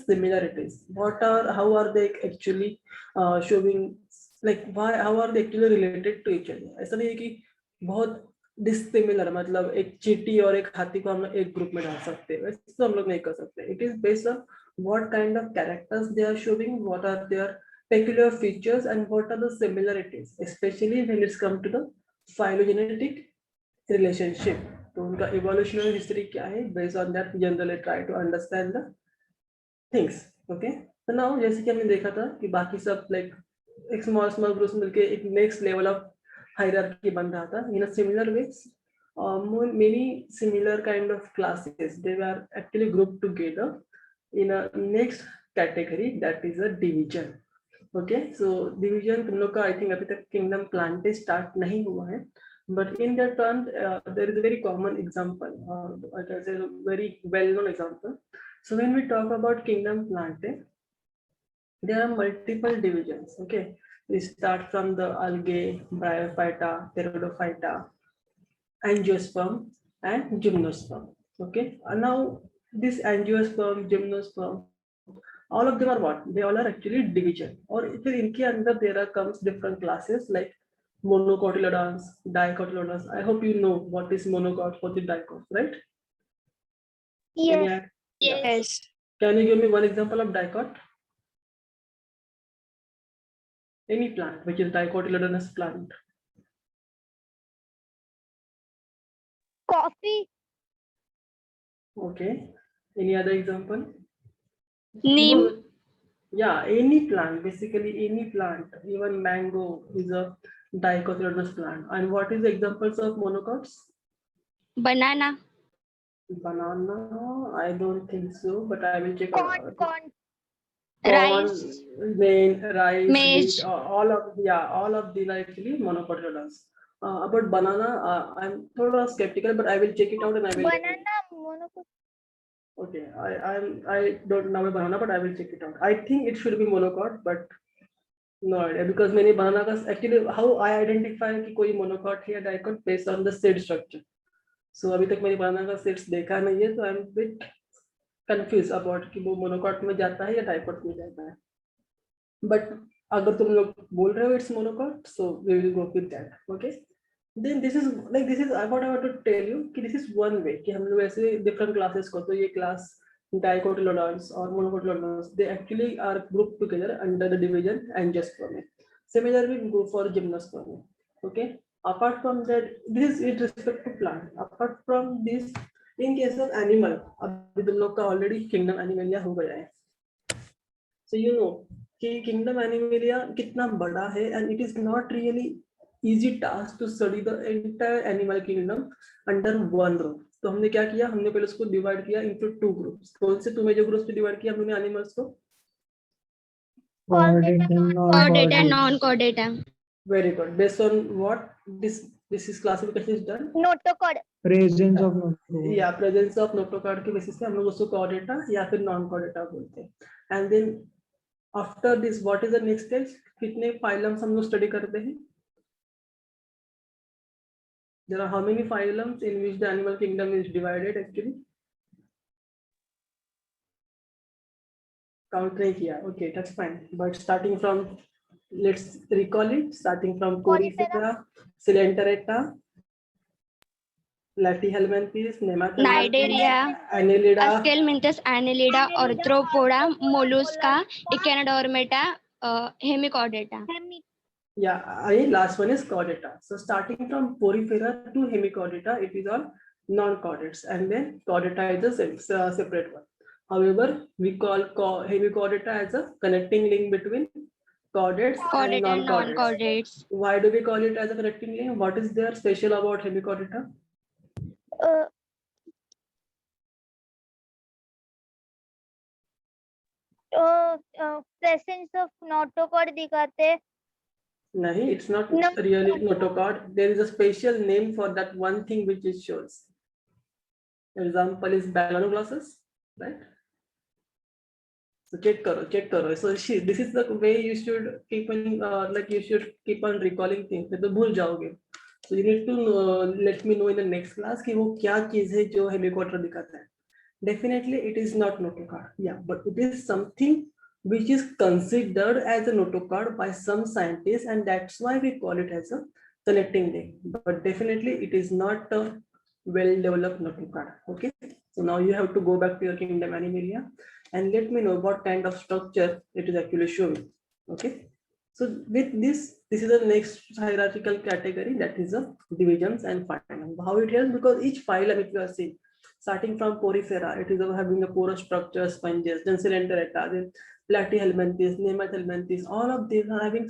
similarities. How are they actually showing, like how are they actually related to each other? ऐसा नहीं है कि बहुत डिसिमिलर, मतलब एक चींटी और एक हाथी को हम लोग एक ग्रुप में डाल सकते हैं, वैसे तो हम लोग नहीं कर सकते. It is based on what kind of characters they are showing, what are their peculiar features, and what are the similarities, especially when it's come to the phylogenetic relationship. तो उनका evolutionary history क्या है, based on that we generally try to understand the things. Okay, so now जैसे कि हमने देखा था कि बाकी सब like एक small groups मिलके एक next level of hierarchy बन रहा था. In a similar ways, many similar kind of classes, they were actually grouped together in a next category, that is a division. Okay, so division तुम लोग का I think अभी तक kingdom plantae start नहीं हुआ है, but in that term there is a very common example, I can say a very well known example. So when we talk about kingdom plantae, there are multiple divisions. Okay, we start from the algae, bryophyta, pteridophyta, angiosperm and gymnosperm. Okay, and now this angiosperm, gymnosperm, all of them are what? They all are actually division. और फिर इनके अंदर there are comes different classes like monocotyledons, dicotyledons. I hope you know what is monocot, what is dicot, right? Yes. Yes. Can you give me one example of dicot? Any plant which is dicotyledonous plant. Coffee. Okay. Any other example? Neem. Yeah, any plant, basically any plant, even mango is a dicotyledonous plant. And what is the examples of monocots? Banana. Banana, I don't think so, but I will check. Corn. Corn, Rice. rice, Maize. wheat, all of these are actually monocotyledons. About banana, I'm थोड़ा skeptical, but I will check it out and I will. Banana. Monocot. Okay, I don't know about banana, but I will check it out. I think it should be monocot, but no idea, because many banana का actually how I identify कि कोई monocot है या dicot based on the seed structure. So अभी तक मैंने banana का seeds देखा नहीं है, so I'm a bit confused about कि वो monocot में जाता है या dicot में जाता है. But अगर तुम लोग बोल रहे हो it's monocot, so we will go with that. Okay. Then this is what I want to tell you कि this is one way कि हम लोग ऐसे different classes को, तो ये class dicotyledons or monocotyledons, they actually are grouped together under the division angiosperm. Similarly, we go for gymnosperm. Okay. Apart from that, this is with respect to plant. Apart from this, in case of animal, अभी तुम लोग का already kingdom animalia हो गया है. So you know कि kingdom animalia कितना बड़ा है, and it is not really easy task to study the entire animal kingdom under one roof. तो हमने क्या किया, हमने पहले उसको डिवाइड किया into two groups. कौन से two major groups पे डिवाइड किया हमने animals को? Chordata and non-chordata. Very good. Based on what this is classification is done? Notochord. Presence of notochord. Yeah, presence of notochord के basis पे हम लोग उसको chordata या फिर non-chordata बोलते हैं. And then after this, what is the next stage? कितने phylums हम लोग study करते हैं? There are how many phylums in which the animal kingdom is divided actually? Count नहीं किया. Okay, that's fine. But starting from, let's recall it. Starting from Coryphera, Coelenterata, Platyhelminthes, Nematode, Cnidaria. Annelida. Aschelminthes, Annelida, Arthropoda, Mollusca, Echinodermata, Hemichordata. Yeah, last one is chordata. So starting from Porifera to Hemichordata, it is all non-chordates, and then chordata is a separate one. However, we call Hemichordata as a connecting link between chordates and non-chordates. Why do we call it as a connecting link? What is there special about Hemichordata? Presence of notochord दिखाते. No, it's not really notochord. There is a special name for that one thing which it shows. Example is Balanoglossus, right? So check karo. So this is the way you should keep on you should keep on recalling things. तो भूल जाओगे. So you need to let me know in the next class कि वो क्या चीज है जो हेमिकॉटर दिखाता है. Definitely it is not notocard. Yeah, but it is something which is considered as a notocard by some scientists, and that's why we call it as a connecting link. But definitely it is not a well-developed notocard. Okay, so now you have to go back to your Kingdom Animalia and let me know what kind of structure it is actually showing. Okay, so with this is the next hierarchical category, that is a divisions and phylum. How it helps, because each phylum, if you are seeing, starting from Porifera, it is having a porous structure, sponges, then Coelenterata, then Platyhelminthes, Nemathelminthes, all of these are having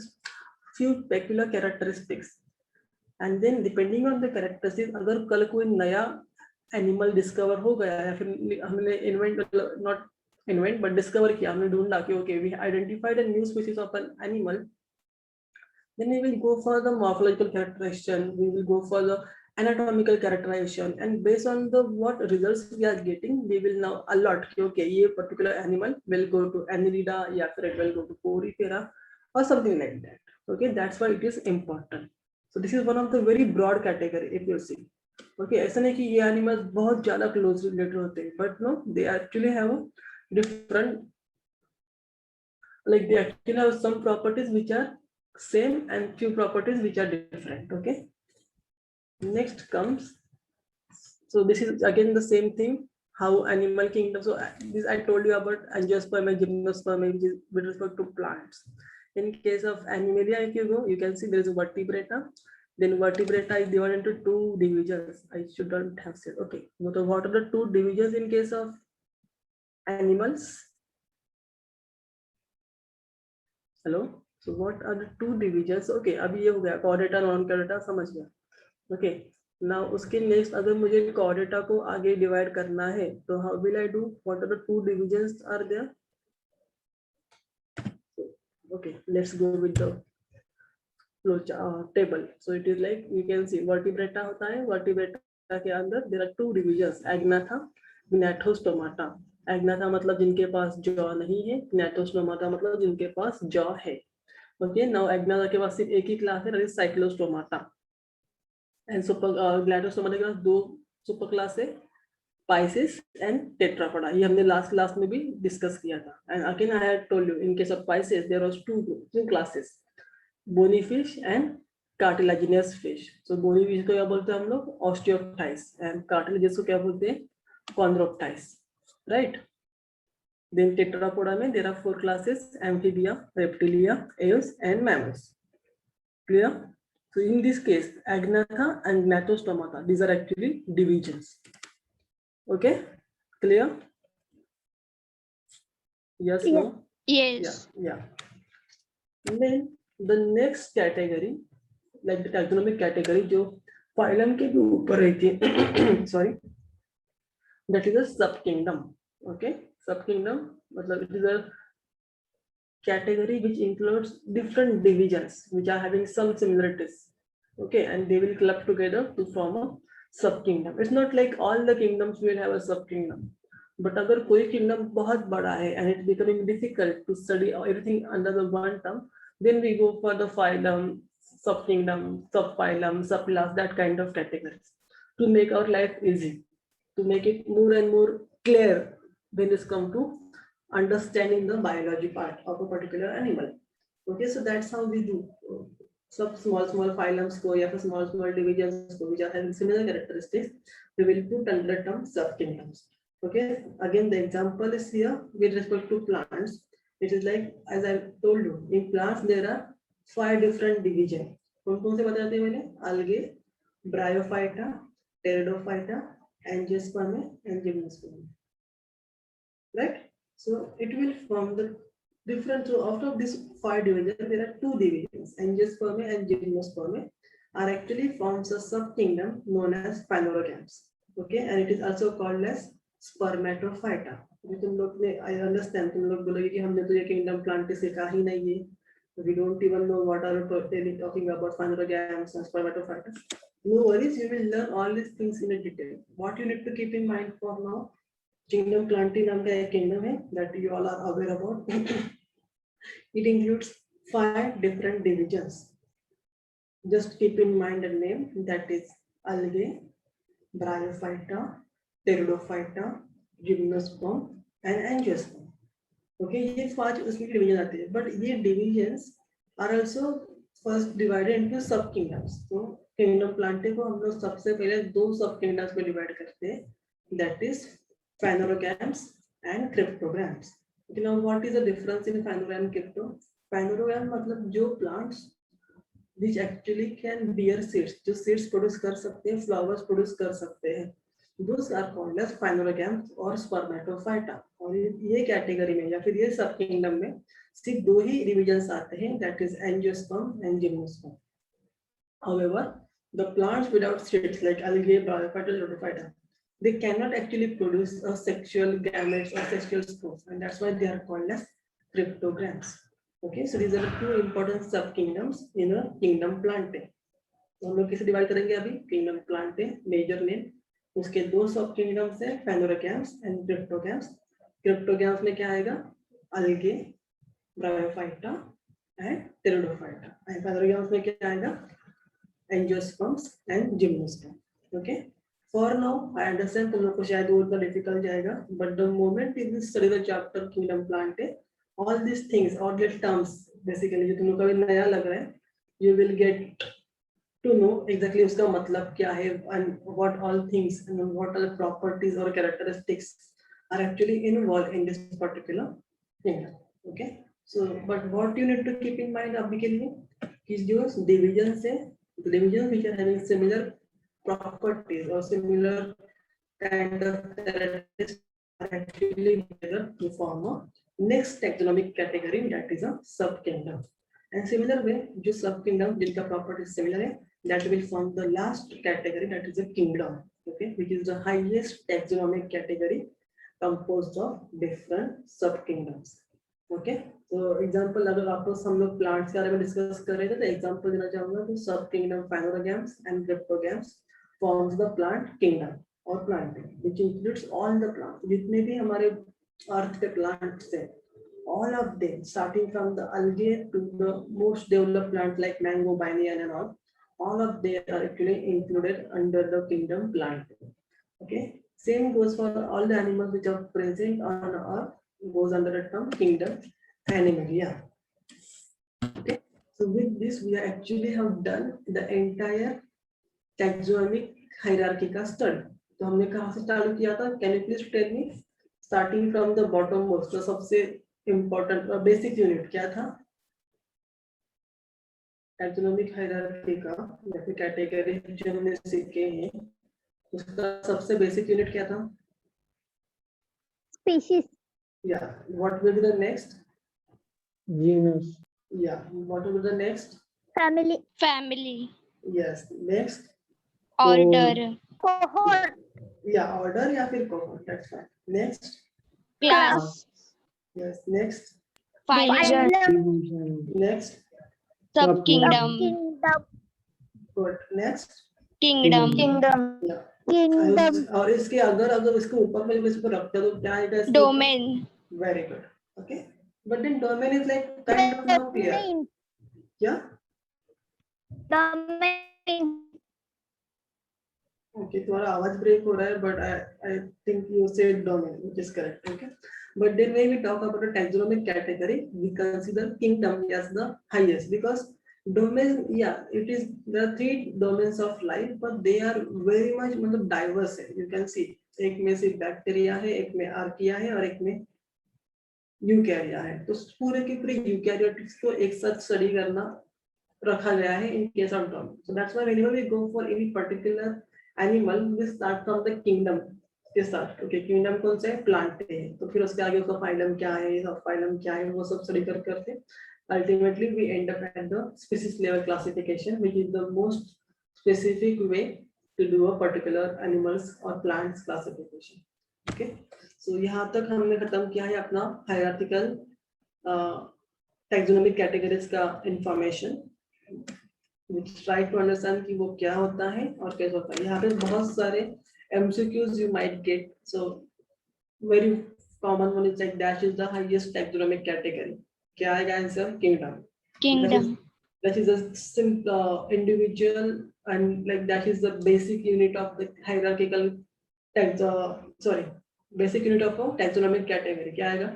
few peculiar characteristics. And then depending on the characteristics, अगर कल कोई नया animal discover हो गया या फिर हमने not invent but discover किया, हमने ढूंढा कि okay we identified a new species of an animal, then we will go for the morphological characterization, we will go for the anatomical characterization, and based on the what results we are getting, we will now allot okay, ये particular animal will go to Annelida, या फिर it will go to Porifera or something like that. Okay, that's why it is important. So this is one of the very broad category if you see. Okay, ऐसा नहीं कि ये animals बहुत ज़्यादा close related होते हैं, but no, they actually have a different, like they actually have some properties which are same and few properties which are different. Okay, next comes, so this is again the same thing, how animal kingdom. So this I told you about angiosperm and gymnosperm, which is with respect to plants. In case of Animalia, if you go, you can see there is a vertebrata. Then vertebrata is divided into two divisions. I shouldn't have said. Okay, so what are the two divisions in case of animals? Hello. So what are the two divisions? Okay, अभी ये हो गया chordata, non-chordata, समझ गया. Okay, now उसके next अगर मुझे chordata को आगे divide करना है, तो how will I do? What are the two divisions are there? Okay, let's go with the flow table. So it is like you can see vertebrata होता है, vertebrata के अंदर there are two divisions, agnatha, gnathostomata. Agnatha मतलब जिनके पास jaw नहीं है, gnathostomata मतलब जिनके पास jaw है. Okay, now agnatha के पास सिर्फ एक ही क्लास है, that is cyclostomata. And gnathostomata के पास दो सुपर क्लास है, Pisces and Tetrapoda. ये हमने लास्ट क्लास में भी डिस्कस किया था. And again I had told you, in case of Pisces there was two classes, bony fish and cartilaginous fish. So bony fish को क्या बोलते हैं हम लोग? Osteophthys. And cartilaginous को क्या बोलते हैं? Chondrophthys. Right? Then Tetrapoda में there are four classes: Amphibia, Reptilia, Aves, and Mammals. Clear? So in this case, Agnatha and Gnathostomata, these are actually divisions. Okay, clear? Yes, no? Yes. Yeah. Then the next category, like the taxonomic category, जो phylum के भी ऊपर रहती है, sorry, that is a subkingdom. Okay, subkingdom मतलब it is a category which includes different divisions which are having some similarities. Okay, and they will club together to form a subkingdom. It's not like all the kingdoms will have a subkingdom, but अगर कोई kingdom बहुत बड़ा है and it's becoming difficult to study everything under the one term, then we go for the phylum, subkingdom, subphylum, subclass, that kind of categories to make our life easy, to make it more and more clear when it's come to understanding the biology part of a particular animal. Okay, so that's how we do. Some small phylums को या फिर small divisions को which are having similar characteristics, we will put under the term subkingdoms. Okay, again the example is here with respect to plants. It is like, as I told you, in plants there are 5 different divisions. कौन से बताते हैं मैंने? Algae, Bryophyta, Pteridophyta, Angiospermae, and Gymnospermae. Right? So it will form the different. So out of this 5 divisions, there are 2 divisions. Angiospermae and Gymnospermae are actually forms a subkingdom known as Phanerogams. Okay, and it is also called as Spermatophyta. तुम लोग ने, I understand, तुम लोग बोलोगे कि हमने तो ये kingdom plant सीखा ही नहीं है. We don't even know what are we talking about Phanerogams and Spermatophyta. No worries, you will learn all these things in a detail. What you need to keep in mind for now, Kingdom Plantae नाम का एक kingdom है that you all are aware about. It includes 5 different divisions. Just keep in mind the name, that is Algae, Bryophyta, Pteridophyta, gymnosperm and angiosperm. Okay, ये 5 उसमें division आती है, but ये divisions are also first divided into sub kingdoms. तो kingdom plantae को हम लोग सबसे पहले 2 सब किंगडम्स में डिवाइड करते हैं, that is phanerogams and cryptogams. Now what is the difference in phanerogam and crypto? Phanerogam मतलब जो plants which actually can bear seeds, जो seeds प्रोड्यूस कर सकते हैं, फ्लावर्स प्रोड्यूस कर सकते हैं, those are called as phanerogams और spermatophyta. और ये कैटेगरी में या फिर ये सब किंगडम में सिर्फ 2 ही डिविजन्स आते हैं, that is angiosperm and gymnosperm. However, the plants without seeds like algae, bryophyta, rhodophyta, they cannot actually produce a sexual gametes or sexual spores, and that's why they are called as cryptogams. Okay, so these are the 2 important sub kingdoms in a kingdom Plantae. तो हम लोग किसे divide करेंगे अभी? Kingdom Plantae major name, उसके 2 सब kingdoms है, फाइनोरोगैम्स and cryptogams. Cryptogams में क्या आएगा? अलगे, ब्रायोफाइटा एंड टेरिडोफाइटा. एंड फाइनोरोगैम्स में क्या आएगा? Angiosperms and gymnosperm. Okay, for now I understand तुम लोग को शायद वो उतना डिफिकल्ट जाएगा, but the moment you study the chapter kingdom Plantae, all these things, all the terms basically जो तुम लोग को अभी नया लग रहा है, you will get to know exactly उसका मतलब क्या है and what all things and what all properties or characteristics are actually involved in this particular thing. Okay, so but what you need to keep in mind अभी के लिए कि जो divisions है, divisions which are having similar properties or similar kind of characteristics are actually together to form a next taxonomic category, that is a subkingdom. And similar way, जो subkingdom जिनका properties similar है, that will form the last category, that is a kingdom. Okay, which is the highest taxonomic category composed of different subkingdoms. Okay, so example अगर आपको हम लोग plants के बारे में discuss कर रहे थे, तो example देना चाहूँगा तो subkingdom Phanerogams and Cryptogams forms the plant kingdom or planting, which includes all the plants. जितने भी हमारे अर्थ पे प्लांट्स है, all of them starting from the algae to the most developed plants like mango, banyan and all of them are actually included under the kingdom plant. Okay, same goes for all the animals which are present on earth, goes under the term kingdom Animalia. Okay, so with this we actually have done the entire taxonomic hierarchy का study. तो हमने कहाँ से चालू किया था? Can you please tell me? Starting from the bottom most, तो सबसे important basic unit क्या था? Taxonomic hierarchy का या फिर category जो हमने सीखे हैं, उसका सबसे basic unit क्या था? Species. Yeah. What will be the next? Genus. Yeah. What will be the next? Family. family, Yes. Next. order, Cohort. Yeah. Order या फिर cohort. That's fine. Next. class, Yes. Next. phylum, Division. Next. subkingdom, Kingdom. Good. Next. kingdom, Kingdom. Yeah. Kingdom. और इसके अगर इसके ऊपर में इसको रखते हो तो क्या आएगा इसके ऊपर? domain, Very good. Okay. But then domain is like kind of not clear. Domain. क्या? Domain. Okay, तुम्हारा आवाज ब्रेक हो रहा है, but I think you said domain, which is correct. Okay. But then when we talk about a taxonomic category, we consider kingdom as the highest because domain, yeah, it is there are 3 domains of life, but they are very much मतलब diverse है. You can see एक में सिर्फ bacteria है, एक में archaea है और एक में यूकैरिया है. तो पूरे के पूरे यूकैरियोटिक्स को एक साथ स्टडी करना रखा गया है in case of domain. So that's why whenever we go for any particular animal, we start from the kingdom के साथ. Okay, kingdom कौन सा है? प्लांट है. तो फिर उसके आगे उसका फाइलम क्या है, सब फाइलम क्या है, वो सब स्टडी करते ultimately we end up at the species level classification, which is the most specific way to do a particular animals or plants classification. Okay, so यहाँ तक हमने खत्म किया है अपना hierarchical taxonomic categories का information. We try to understand कि वो क्या होता है और कैसे होता है. यहाँ पे बहुत सारे MCQs you might get. So very common one is like dash is the highest taxonomic category. क्या आएगा answer? Kingdom. kingdom, That is a simple individual and like that is the basic unit of the hierarchical sorry, basic unit of taxonomic category क्या आएगा?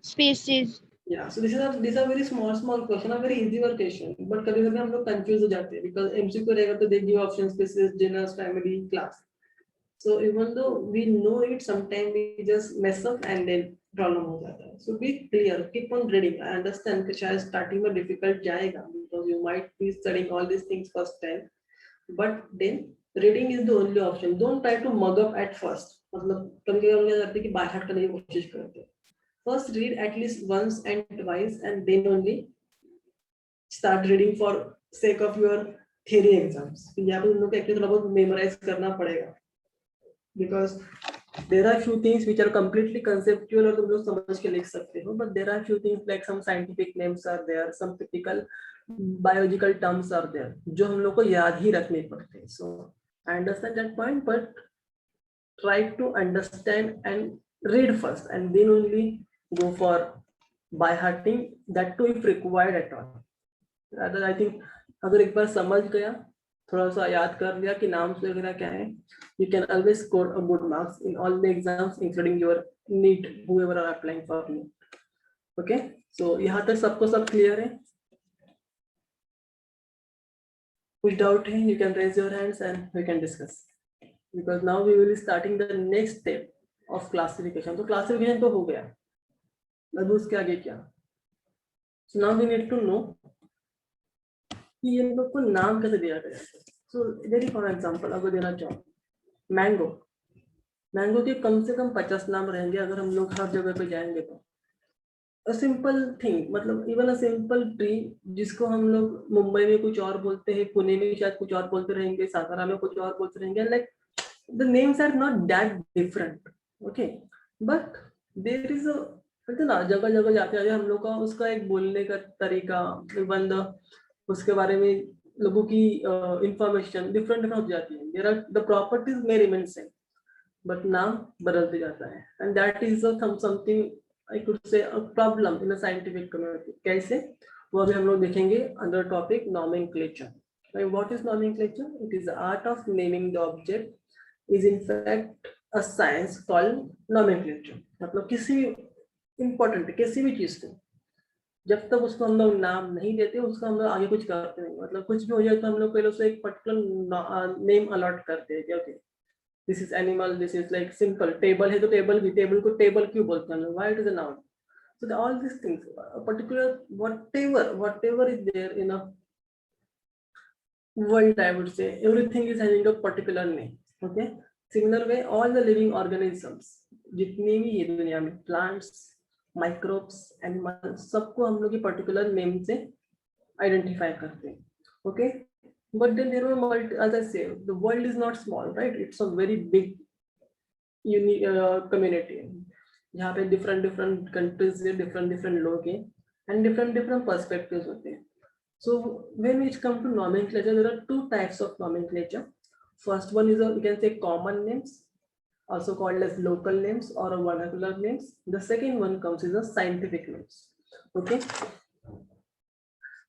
Species. Yeah, so these are very small question, a very easy question, but कभी कभी हम लोग confuse हो जाते हैं because MCQ रहेगा तो they give option species, genus, family, class. So even though we know it, sometimes we just mess up and then problem हो जाता है. So be clear, keep on reading. I understand कि शायद starting में difficult जाएगा because you might be studying all these things first time, but then reading is the only option. Don't try to mug up at first. मतलब कभी कभी हम क्या करते हैं कि बाय हार्ट करने की कोशिश करते हैं. First read at least once and twice and then only start reading for sake of your theory exams. यहाँ पे तुम लोग को actually थोड़ा बहुत memorize करना पड़ेगा because there are few things which are completely conceptual और तुम लोग समझ के लिख सकते हो, but there are few things like some scientific names are there, some typical biological terms are there जो हम लोग को याद ही रखने पड़ते हैं. So I understand that point, but try to understand and read first and then only go for by hearting, that too if required at all. Rather I think अगर एक बार समझ गया, थोड़ा सा याद कर लिया कि नाम से वगैरह क्या है, you can always score a good marks in all the exams including your NEET, whoever are applying for NEET. Okay, so यहाँ तक सबको सब clear है? कुछ doubt है? You can raise your hands and we can discuss. Because now we will be starting the next step of classification. तो classification तो हो गया. अब उसके आगे क्या? So now we need to know कि ये लोग को नाम कैसे दिया गया है. So very for example अगर देना चाहो, मैंगो, मैंगो के कम से कम 50 नाम रहेंगे अगर हम लोग हर जगह पे जाएंगे तो. A simple thing, मतलब even a simple tree जिसको हम लोग मुंबई में कुछ और बोलते हैं, पुणे में शायद कुछ और बोलते रहेंगे, सातारा में कुछ और बोलते रहेंगे, like the names are not that different, okay, but there is a ना जगह जगह जाते जाते हम लोग का उसका एक बोलने का तरीका, बंद उसके बारे में लोगों की इंफॉर्मेशन डिफरेंट डिफरेंट हो जाती है. There are the properties may remain same but नाम बदलते जाता है and that is something I could say a problem in a scientific community. कैसे, वो अभी हम लोग देखेंगे under topic nomenclature. What is nomenclature? It is the art of naming the object is in fact a science called nomenclature. मतलब किसी important किसी भी चीज को जब तक उसको हम लोग नाम नहीं देते उसका हम लोग आगे कुछ करते नहीं. मतलब कुछ भी हो जाए तो हम लोग पहले उसे एक पर्टिकुलर नेम अलॉट करते हैं. Okay, this is animal, this is like simple. Table है तो टेबल भी, टेबल को टेबल क्यों बोलते हैं हम लोग? Why it is a noun? So all this things particular whatever is there in a world, I would say everything is having a particular name. Okay, similar way all the living organisms जितनी भी ये दुनिया में plants, microbes, animals, सबको हम लोग ये particular name से identify करते हैं. Okay, but then there are as I say, the world is not small, right? It's a very big unique community जहाँ पे different countries से different लोग हैं and different perspectives होते हैं. So when we come to nomenclature, there are two types of nomenclature. First one is you can say common names, also called as local names or vernacular names. The second one comes is a scientific names. Okay.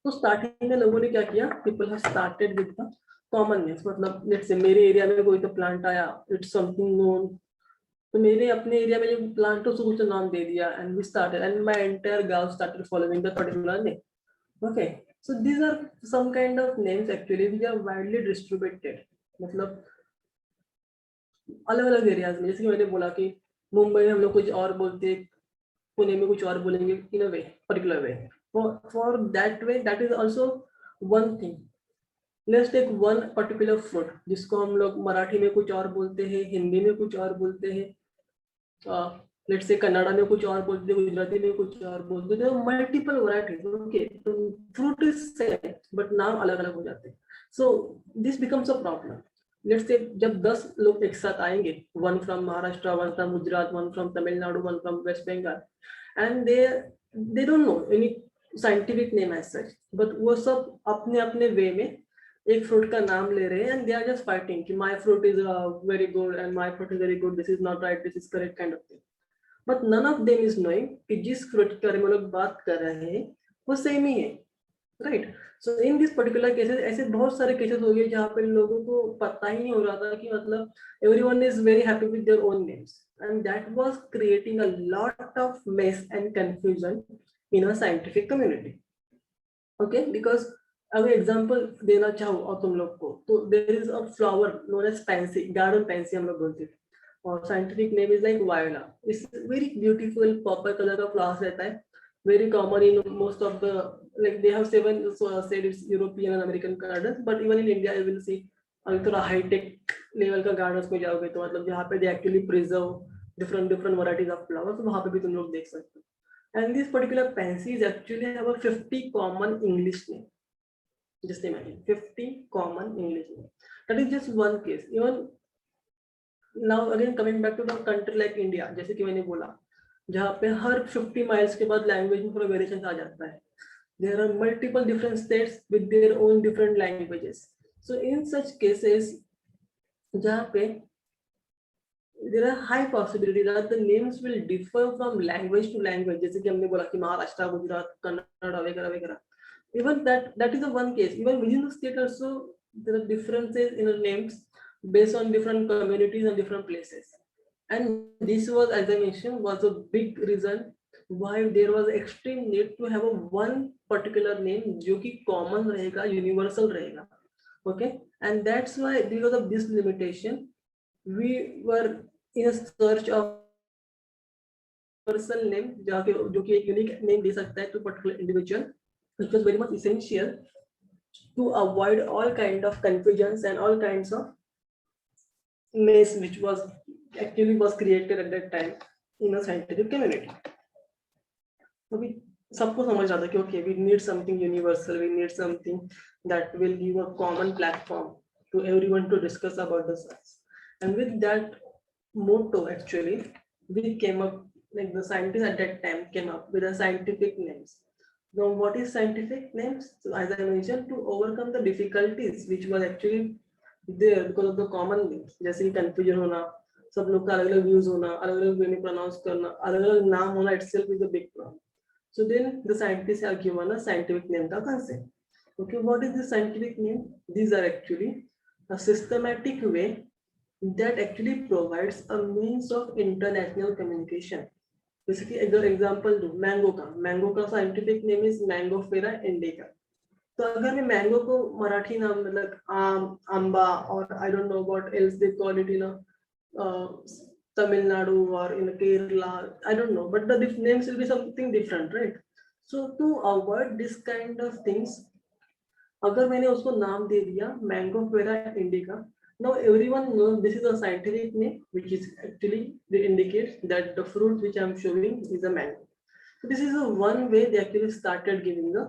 So starting में लोगों ने क्या किया? People have started with the common names. मतलब let's say मेरे area में कोई तो प्लांट आया, it's something known. तो मेरे अपने एरिया में जो प्लांट है उसको कुछ नाम दे दिया and we started and my entire गांव started following the particular name. Okay. So these are some kind of names actually which are widely distributed. मतलब अलग अलग एरियाज में, जैसे कि मैंने बोला कि मुंबई में हम लोग कुछ और बोलते हैं, पुणे में कुछ और बोलेंगे in a way, particular way. For that way, that is also one thing. Let's take one particular fruit जिसको हम लोग मराठी में कुछ और बोलते हैं, हिंदी में कुछ और बोलते हैं, let's say कन्नड़ा में कुछ और बोलते हैं, गुजराती में कुछ और बोलते हैं. Multiple varieties. Okay, fruit is same but नाम अलग अलग हो जाते हैं. So this becomes a problem. Let's say जब 10 लोग एक साथ आएंगे, one from Maharashtra, one from Gujarat, one from Tamil Nadu, one from West Bengal, and they don't know any scientific name as such, but वो सब अपने अपने वे में एक फ्रूट का नाम ले रहे हैं and they are just fighting कि my fruit is very good and my fruit is very good, this is not right, this is correct kind of thing. But none of them is knowing कि जिस fruit के बारे में लोग बात कर रहे हैं वो सेम ही है. Right. So in this particular cases ऐसे बहुत सारे केसेस हो गए जहाँ पे लोगों को पता ही नहीं हो रहा था कि मतलब everyone is very happy with their own names, and that was creating a lot of mess and confusion in a scientific community. Okay, because अगर एग्जांपल देना चाहूँ और तुम लोग को, तो there is a flower known as pansy, garden pansy हम लोग बोलते हैं, और scientific name is like viola. It's very beautiful purple colour का फ्लावर रहता है, very common in most of the, like they have seven said it's European and American gardens, but even in India you will see अगर थोड़ा hi tech level का gardens में जाओगे तो मतलब जहाँ पे they actually preserve different varieties of flowers, वहाँ पे भी तुम लोग देख सकते हो. And this particular pansies actually have a 50 common English name. Just imagine 50 common English name. That is just one case. Even now again coming back to the country like India, जैसे कि मैंने बोला, जहाँ पे हर 50 miles के बाद language में थोड़ा वेरिएशन आ जाता है. There are multiple different states with their own different languages. So in such cases, जहाँ पे there are high possibility that the names will differ from language to language. जैसे कि हमने बोला कि महाराष्ट्र, गुजरात, कन्नड़ वगैरह वगैरह. Even that is the one case. Even within the state also there are differences in the names based on different communities and different places. And this was, as I mentioned, was a big reason why there was extreme need to have a one particular name जो कि common रहेगा, universal रहेगा. Okay, and that's why because of this limitation we were in a search of universal name जो कि एक unique name दे सकता है to particular individual, which was very much essential to avoid all kind of confusions and all kinds of mess which was actually was created at that time in a scientific community. So we सबको समझ आता कि okay, we need something universal, we need something that will give a common platform to everyone to discuss about the science. And with that motto actually we came up, like the scientists at that time came up with a scientific names. Now what is scientific names? So as I mentioned, to overcome the difficulties which was actually there because of the common names, जैसे कि confusion होना, सब लोग का अलग-अलग views होना, अलग-अलग way में pronounce करना, अलग-अलग नाम होना itself is a big problem. So then the scientists have given a scientific name का concept. Okay, what is the scientific name? These are actually a systematic way that actually provides a means of international communication. जैसे कि अगर example दूं mango का scientific name is मैंगोफेरा indica. तो अगर मैं mango को मराठी नाम मतलब आम, आंबा, और I don't know what else they call it in Tamil Nadu और in Kerala, I don't know, but the names will be something different, right? So to avoid this kind of things, अगर मैंने उसको नाम दे दिया Mangifera indica, now everyone knows this is a scientific name which is actually indicates that the fruit which I am showing is a mango. So this is the one way they actually started giving the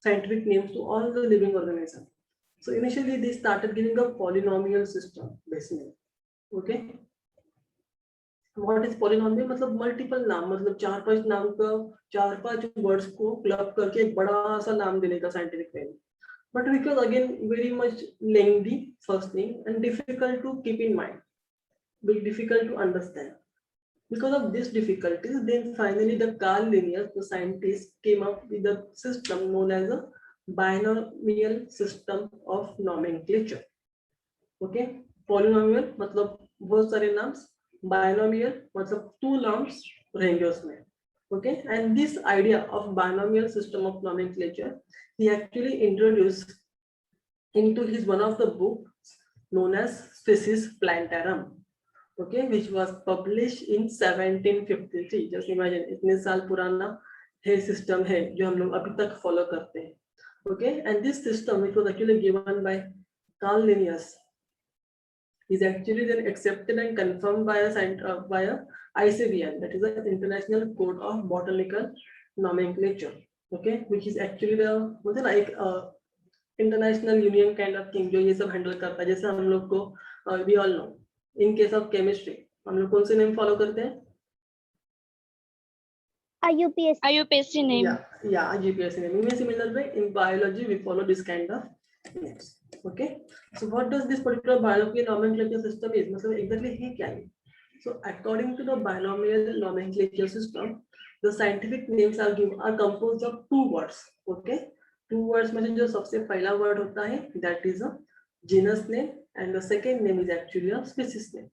scientific names to all the living organisms. So initially they started giving a polynomial system basically. Okay, what is polynomial? मतलब multiple नाम, मतलब 4-5 नाम का 4-5 words को club करके एक बड़ा सा नाम देने का scientific name. But because again very much lengthy first thing and difficult to keep in mind, very difficult to understand. Because of this difficulties, then finally the Carl Linnaeus, the scientist, came up with a system known as a binomial system of nomenclature. Okay, polynomial मतलब बहुत सारे नाम्स, binomial मतलब 2 नाम्स रहेंगे उसमें. Okay, and this idea of binomial system of nomenclature he actually introduced into his one of the books known as Species Plantarum. Okay, which was published in 1753. Just imagine इतने साल पुराना है system है जो हम लोग अभी तक follow करते हैं. Okay, and this system which was actually given by Carl Linnaeus is actually then accepted and confirmed by a ICBN, that is the International Code of Botanical Nomenclature. Okay, which is actually the मतलब ना एक international union kind of thing जो ये सब handle करता है. जैसे हम लोग को we all know in case of chemistry हम लोग कौन से नेम फॉलो करते हैं? IUPAC name. Yeah, IUPAC name. In a similar way, in biology we follow this kind of names. Okay, so what does this particular binomial nomenclature system is? मतलब exactly है क्या ये? So according to the binomial nomenclature system, the scientific names are composed of 2 words. Okay, 2 words में से जो सबसे पहला word होता है that is a genus name and the second name is actually a species name.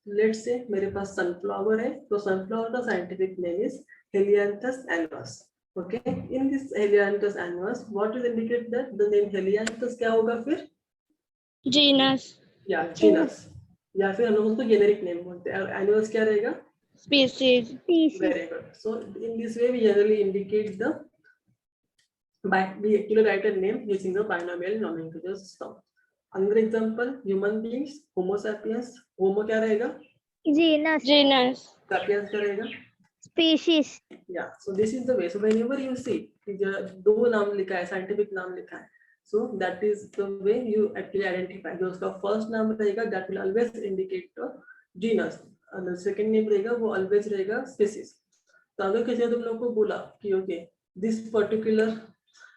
Let's say मेरे पास sunflower है, तो सनफ्लावर का scientific name is Helianthus annuus. Okay, in this Helianthus annuus what is indicate that the name Helianthus क्या होगा फिर? Genus. या genus, या फिर हम लोग उसको जेनेरिक नेम बोलते हैं. एनुअस क्या रहेगा? Species. Species. Very good. So in this way, we generally indicate the we actually write a name using the binomial nomenclature system. Another example, human beings, Homo sapiens. Homo क्या रहेगा? Genus. Genus. Sapiens क्या रहेगा? Species. Yeah. So this is the way. So whenever you see दो नाम लिखा है, scientific नाम लिखा है, so that is the way you actually identify. जो उसका first नाम रहेगा, that will always indicate the genus. And the second name रहेगा, वो always रहेगा species. तो अगर किसी ने तुम लोग को बोला कि okay, this particular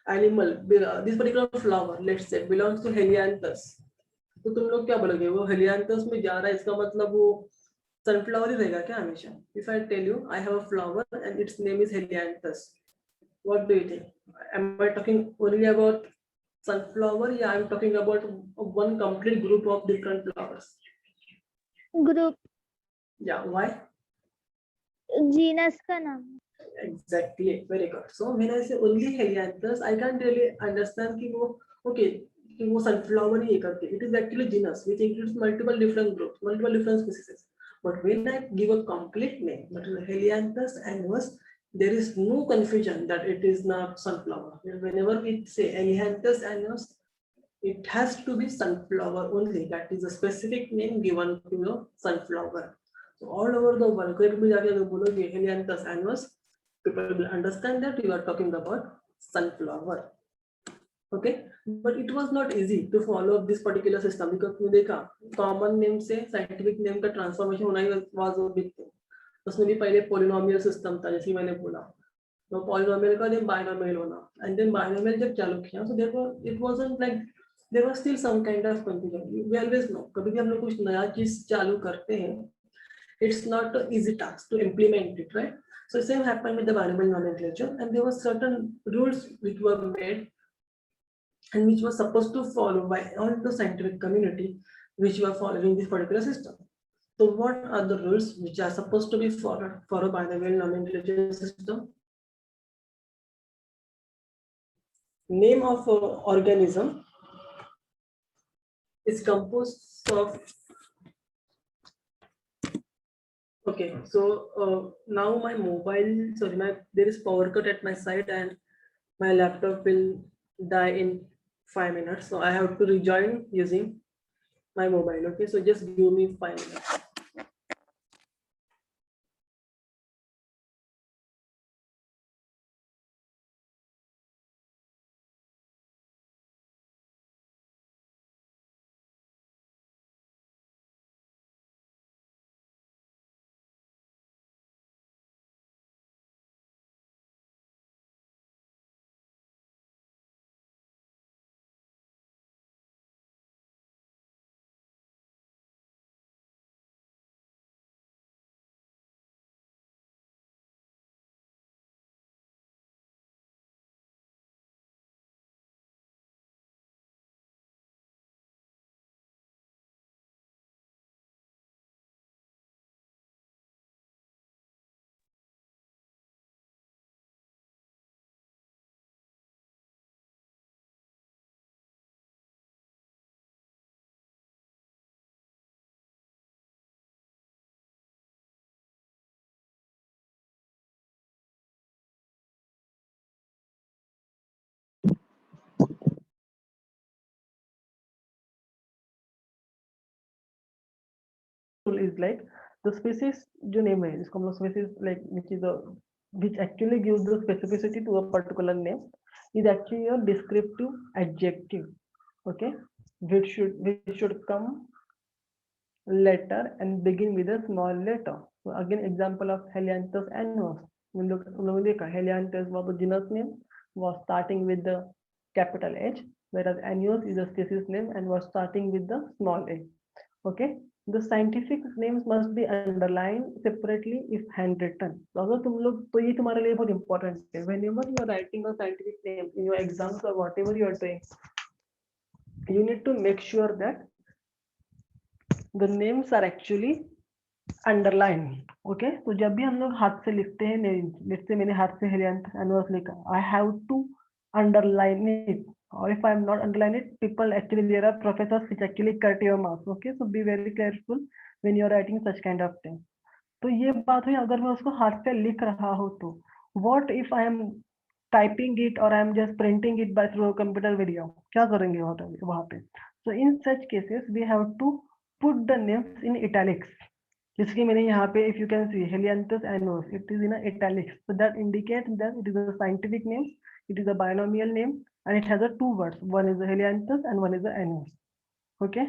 animal, this particular flower, let's say, belongs to Helianthus, तो तुम लोग क्या बोलोगे? वो Helianthus में जा रहा है, इसका मतलब वो sunflower ही रहेगा क्या हमेशा? If I tell you I have a flower and its name is Helianthus, what do you think? Am I talking only about sunflower, or I am talking about one complete group of different flowers? Group. Yeah, why? Genus का नाम. Exactly, very good. So when I say only Helianthus, I can't really understand कि वो okay कि वो sunflower ही करके. It is actually genus which includes multiple different groups, multiple different species. But when I give a complete name, that is Helianthus annuus, there is no confusion that it is not sunflower. Whenever we say Helianthus annuus, it has to be sunflower only. That is a specific name given to the sunflower. So all over the world, कहीं भी जाके अगर बोलोगे Helianthus annuus, people will understand that you are talking about sunflower. Okay, but it was not easy to follow this particular system because you देखा common name से scientific name का transformation होना ही was a big thing. उसमें भी पहले polynomial system था, जैसे मैंने बोला, तो polynomial का then binomial होना, and then binomial जब चालू किया, so therefore it wasn't like there was still some kind of confusion. We always know कभी भी हम लोग कुछ नया चीज चालू करते हैं, it's not an easy task to implement it, right? So same happened with the binomial nomenclature, and there were certain rules which were made and which was supposed to follow by all the scientific community which were following this particular system. So what are the rules which are supposed to be followed for a binomial nomenclature system? Name of organism is composed of. Okay, so now my mobile, sorry, there is power cut at my side and my laptop will die in 5 minutes. So I have to rejoin using my mobile. Okay, so just give me 5 minutes. Is like the species जो name है इसको हम लोग species like which is the which actually gives the specificity to a particular name is actually a descriptive adjective. Okay, which should come letter and begin with a small letter. So again example of Helianthus annuus. हम लोग देखा Helianthus was the genus name, was starting with the capital H, whereas annuus is a species name and was starting with the small a. Okay, the scientific names must be underlined separately if handwritten. तो अगर तुम लोग, तो ये तुम्हारे लिए बहुत important है. Whenever you are writing a scientific name in your exams or whatever you are doing, you need to make sure that the names are actually underlined. Okay, तो जब भी हम लोग हाथ से लिखते हैं names, जैसे मैंने हाथ से हेलियांथस एनुअस लिखा, I have to underline it. Or if I'm not underline it, people actually, there are professors which actually cut your marks. Okay, so be very careful when you're writing such kind of things. तो ये बात हुई, अगर मैं उसको हाथ से लिख रहा हूँ तो what if I am typing it or I am just printing it by through a computer video, क्या करेंगे वहाँ पे? So in such cases we have to put the names in italics. जिसकी मैंने यहाँ पे, if you can see Helianthus annuus, it is in italics, so that indicates that it is a scientific name, it is a binomial name, and it has a two words, one is a Helianthus and one is the annuus. Okay,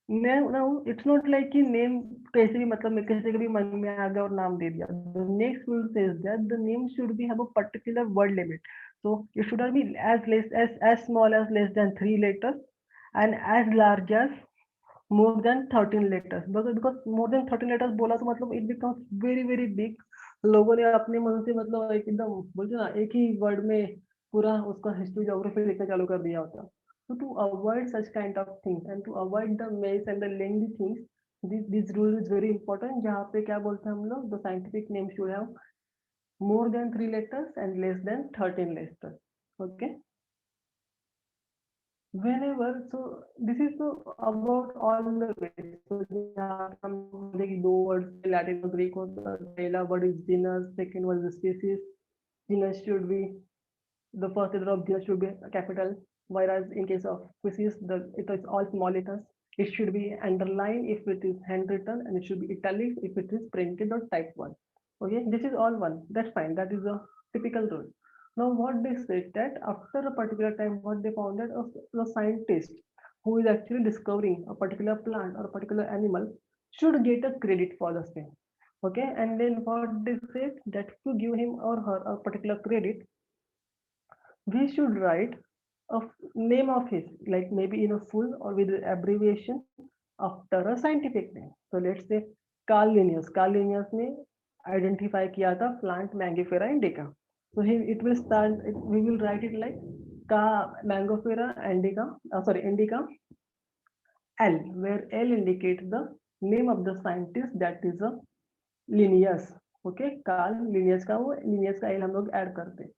now it's not like कि name कैसे भी, मतलब मैं किसी के भी मन में आ गया और नाम दे दिया. The next rule says that the name should be have a particular word limit, so it should not be as small as less than 3 letters and as large as more than 13 letters. Because more than 13 letters बोला तो मतलब it becomes very big. लोगों ने अपने मन से मतलब एकदम बोलते ना एक ही वर्ड में पूरा उसका हिस्ट्री ज्योग्राफी लिखना चालू कर दिया होता. So to avoid such kind of things and to avoid the maze and the lengthy things, this rule is very important. जहाँ पे क्या बोलते हैं हम लोग, the scientific name should have more than 3 letters and less than 13 letters. Okay. Whenever, so this is so about all the ways. So हम देखिए दो words Latin और Greek होता है. पहला word is genus, second word is species. Genus should be, the first letter of genus should be a capital, whereas in case of species, it is all small letters. It should be underlined if it is handwritten, and it should be italic if it is printed or typed one. Okay, this is all one. That's fine. That is a typical rule. Now, what they said that after a particular time, what they found that a scientist who is actually discovering a particular plant or a particular animal should get a credit for the same. Okay, and then what they said that to give him or her a particular credit, we should write a name of his, like maybe in a full or with abbreviation after a scientific name. So let's say Carl Linnaeus. Carl Linnaeus ने identify किया था plant Mangifera indica. So it will start. We will write it like Mangifera indica. Indica L, where L indicates the name of the scientist, that is a Linnaeus. Okay, Carl Linnaeus का वो Linnaeus का L हम लोग add करते हैं.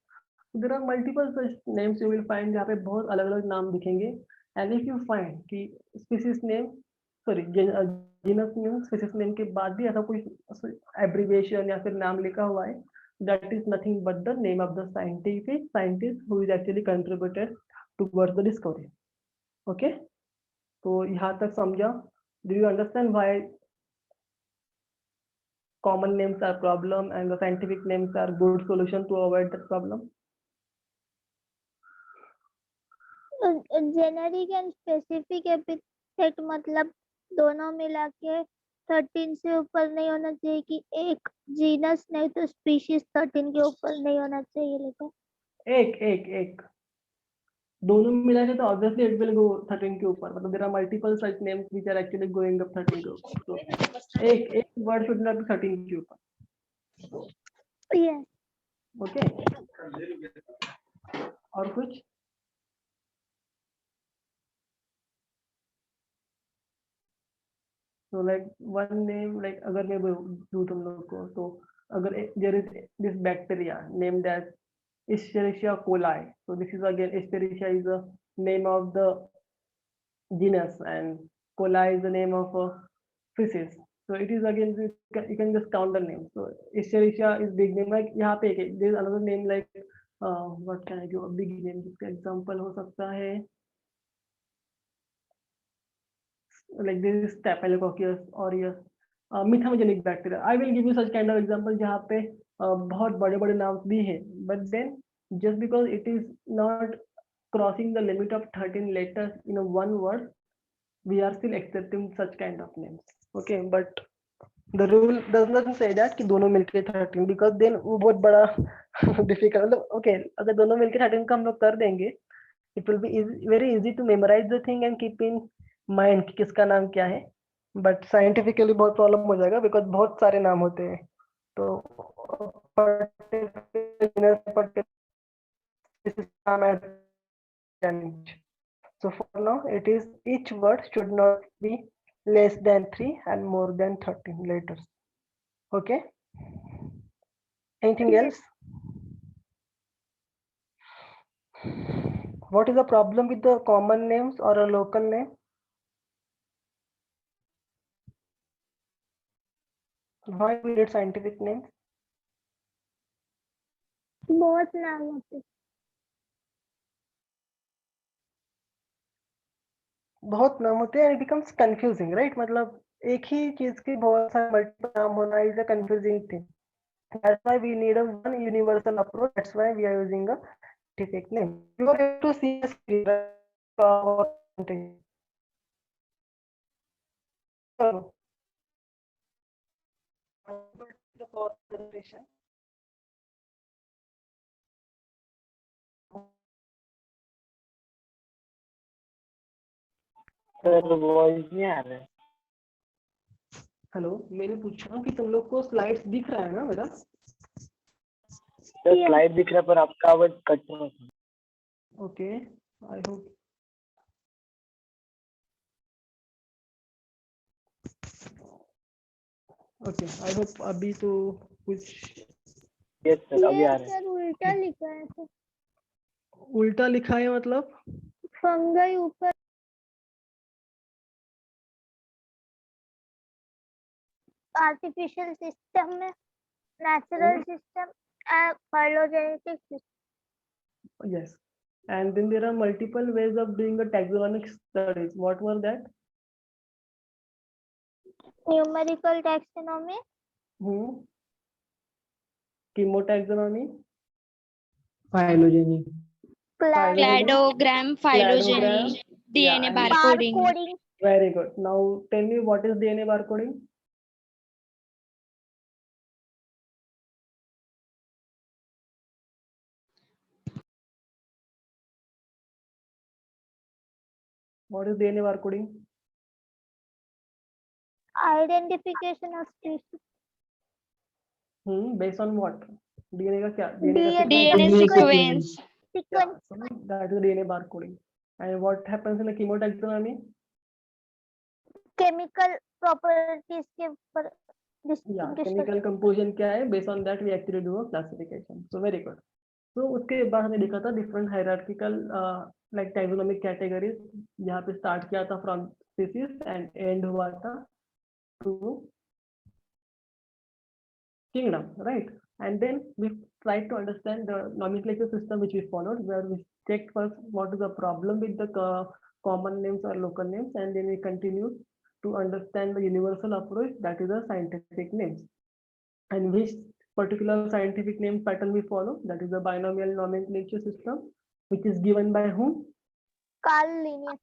There are multiple such names you will find जहाँ पे बहुत अलग-अलग नाम दिखेंगे. And if you find कि species name, sorry, genus name, species name के बाद भी ऐसा कोई abbreviation या फिर नाम लिखा हुआ है, that is nothing but the name of the scientist who is actually contributed towards the discovery. Okay, तो यहाँ तक समझा? Do you understand why common names are problem and the scientific names are good solution to avoid that problem? Generic and specific epithet मतलब दोनों मिला के 13 से ऊपर नहीं होना चाहिए कि एक जीनस नहीं तो स्पीशीज 13 के ऊपर नहीं होना चाहिए. लिखा एक दोनों मिला के तो ऑब्वियसली इट विल गो 13 के ऊपर. मतलब there are multiple such names which are actually going up 13 के ऊपर. तो एक वर्ड शुड नॉट बी 13 के ऊपर. यस. ओके, और कुछ? So like one name, like अगर मैं दूँ तुम लोग को, तो अगर there is this bacteria named as Escherichia coli. So this is again, Escherichia is the name of the genus and coli is the name of a species. So it is again, you can just count the name. So Escherichia is big name. Like यहाँ पे there is another name like what can I give a big name? जिसका example हो सकता है like this is Staphylococcus aureus, methamogenic bacteria. I will give you such kind of example जहाँ पे बहुत बड़े-बड़े नाम भी हैं, but then just because it is not crossing the limit of 13 letters in a one word, we are still accepting such kind of names. Okay, but the rule does not say that कि दोनों मिलके 13, because then वो बहुत बड़ा difficult. मतलब okay, अगर दोनों मिलके 13 का हम लोग कर देंगे, it will be very easy to memorize the thing and keep in mind किसका नाम क्या है, बट साइंटिफिकली बहुत प्रॉब्लम हो जाएगा बिकॉज बहुत सारे नाम होते हैं। तो so for now it is each word should not be less than 3 and more than 13 letters. Okay, anything Yes. else? What is the problem with the common names or a local name? Why we need scientific names? बहुत नाम होते हैं। बहुत नाम होते हैं, it becomes confusing, right? मतलब एक ही चीज के बहुत सारे मल्टीपल नाम होना is a confusing thing. That's why we need a one universal approach. That's why we are using a scientific name. You are able to see a screen. Sir voice नहीं आ रहा है। हेलो, मैंने पूछा कि तुम लोग को स्लाइड्स दिख रहा है ना मेरा? सर स्लाइड दिख रहा है पर आपका आवाज कट रहा है। ओके, आई होप अभी तो कुछ यस सर अभी आ ये रहा है। सर उल्टा लिखा है सर। उल्टा लिखा है मतलब? फंगई ऊपर आर्टिफिशियल सिस्टम में natural system phylogenetic system. yes, and then there are multiple ways of doing a taxonomic studies. What were that? Numerical taxonomy, chemotaxonomy, phylogeny, Cladogram, phylogeny, DNA and barcoding. Barcoding. very good. Now tell me what is DNA barcoding? What is DNA barcoding? Identification of species. Based on what? DNA का क्या? DNA sequence. Sequence. So that is DNA barcoding. And what happens in the chemotaxonomy? Chemical properties के ऊपर Yeah, distinguish chemical composition क्या है? Based on that we actually do a classification. So very good. So उसके बाद हमने देखा था different hierarchical like taxonomic categories. यहाँ पे start किया था from species and end हुआ था to kingdom, right? And then we tried to understand the nomenclature system which we followed, where we checked first what is the problem with the common names or local names, and then we continued to understand the universal approach, that is the scientific names, and which particular scientific name pattern we follow, that is the binomial nomenclature system, which is given by whom? Karl Linnaeus.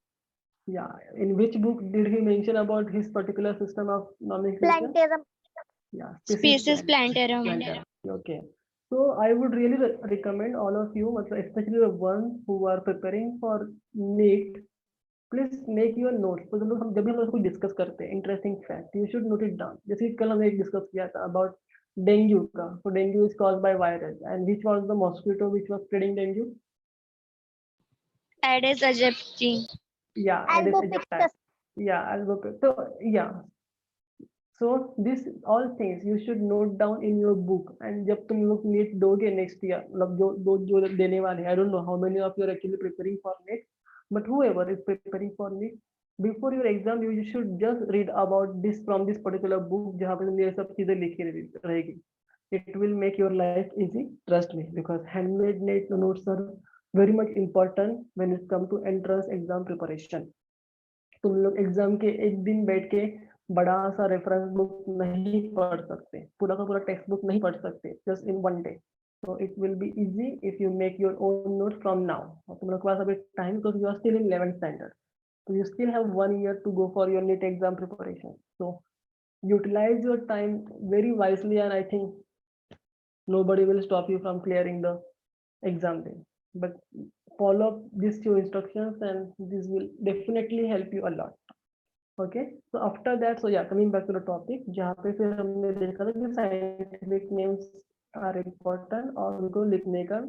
Yeah, in which book did he mention about his particular system of nomenclature? प्लैंटेरम। Yeah, Species plantarum. Okay, so I would really recommend all of you, especially the ones who are preparing for NEET, please make your notes. तो हम जब भी हम उसको discuss करते हैं interesting fact, you should note it down. जैसे कि कल हमने एक डिस्कस किया था अबाउट डेंगू का, तो dengue is caused by virus, and which was the mosquito which was spreading dengue? Aedes aegypti. Yeah, Aedes aegypti. Yeah, albopictus. So yeah, so this all things you should note down in your book, and जब तुम लोग NEET दोगे next year, मतलब जो देने वाले हैं, I don't know how many of you are actually preparing for NEET, but whoever is preparing for NEET, before your exam you should just read about this from this particular book जहाँ पे ये सब चीजें लिखी रहेगी. It will make your life easy, trust me, because handmade notes are very much important when it comes to entrance exam preparation. तुम लोग exam के एक दिन बैठ के बड़ा सा रेफरेंस बुक नहीं पढ़ सकते, पूरा का पूरा टेक्स्ट बुक नहीं पढ़ सकते just in one day. So it will be easy if you make your own notes from now. तुम लोग के पास अभी time, because you are still in 11th standard, so you still have 1 year to go for your NEET exam preparation. So utilize your time very wisely, and I think nobody will stop you from clearing the exam day. But follow up these 2 instructions, and this will definitely help you a lot. Okay, so after that, so yeah, coming back to the topic, जहाँ पे फिर हमने देखा था कि scientific names are important और उनको लिखने का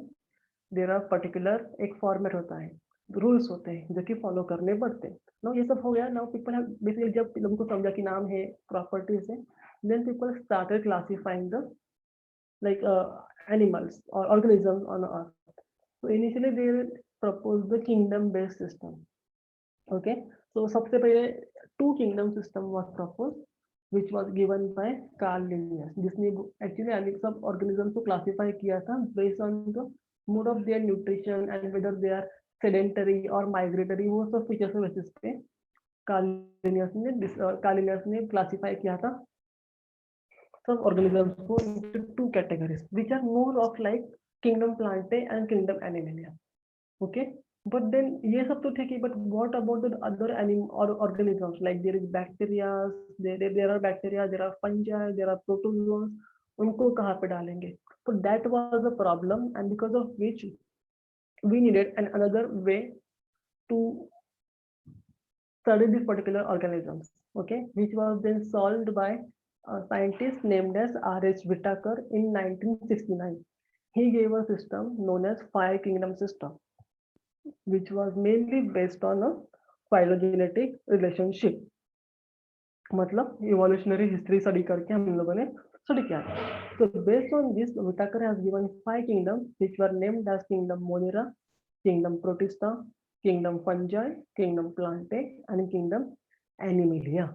देर आर पर्टिकुलर एक फॉर्मेट होता है, रूल्स होते हैं जो कि फॉलो करने पड़ते हैं। नाउ ये सब हो गया। नाउ पीपल हैव बेसिकली जब लोगों को समझा कि नाम है, प्रॉपर्टीज है, then people started classifying the like animals or organisms on earth. So initially they proposed the kingdom based system. Okay, so सबसे पहले two kingdom system was proposed which was given by Carl Linnaeus, जिसने actually सब organisms को classify किया था based on the mode of their nutrition and whether they are sedentary or migratory, वो सब features के बेसिस पे कार्ल लिनियस ने क्लासिफाई किया था सब organisms को into two categories which are more of like kingdom plantae and kingdom animalia. Okay, but then ये सब तो ठीक है, but what about the other or organisms, like there is bacteria, there are bacteria, there are fungi, there are protozoans, उनको कहाँ पे डालेंगे? So that was the problem, and because of which we needed another way to study these particular organisms. Okay, which was then solved by a scientist named as R.H. Whitaker in 1969. He gave a system known as Five Kingdom system, which was mainly based on a phylogenetic relationship. मतलब evolutionary history study करके हम लोगों ने study किया। So based on this, Whitaker has given 5 kingdoms which were named as Kingdom Monera, Kingdom Protista, Kingdom Fungi, Kingdom Plantae, and Kingdom Animalia.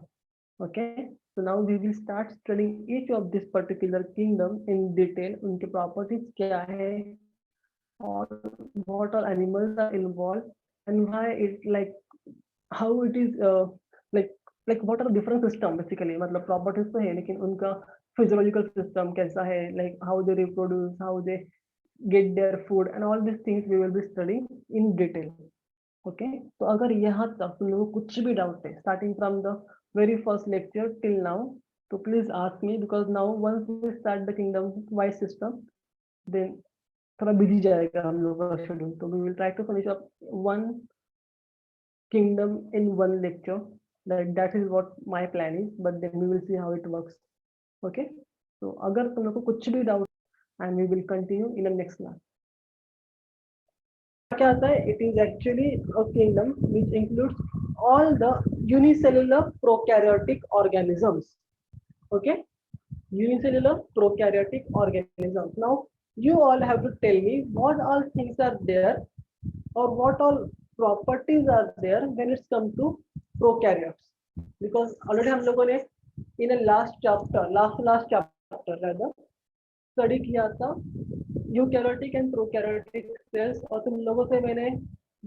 Okay, so now we will start studying each of this particular kingdom in detail. उनके properties क्या है, or what all animals are involved, and why it like how it is like what are the different system basically, मतलब properties तो है लेकिन उनका physiological system कैसा है, like how they reproduce, how they get their food, and all these things we will be studying in detail. Okay, तो अगर यहाँ तक तुम लोगों को कुछ भी डाउट है starting from the very first lecture till now, so please ask me, because now once we start the kingdom wise system, then थोड़ा बिजी जाएगा हम लोग का शेड्यूल, तो we will try to finish up one kingdom in one lecture. That is what my plan is, but then we will see how it works. Okay, so अगर तुम लोग को कुछ भी doubt, and we will continue in the next class. क्या आता है? It is actually a kingdom which includes all the unicellular prokaryotic organisms. Okay, unicellular prokaryotic organisms. Now you all have to tell me what all things are there, or what all properties are there when it's come to prokaryotes, because already हम लोगों ने in a last chapter rather study किया था eukaryotic and prokaryotic cells, और तुम लोगों से मैंने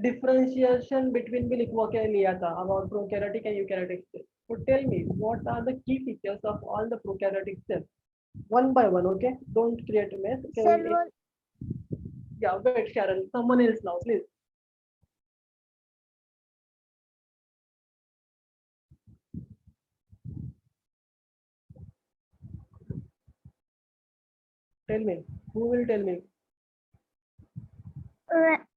डिफरेंशिएशन बिटवीन भी लिखवा के लिया था about prokaryotic and eukaryotic cells. So tell me what are the key features of all the prokaryotic cells, one by one. Okay, don't create a mess. Sir, Yeah, wait, Sharon, someone else now, please. Tell me, who will tell me?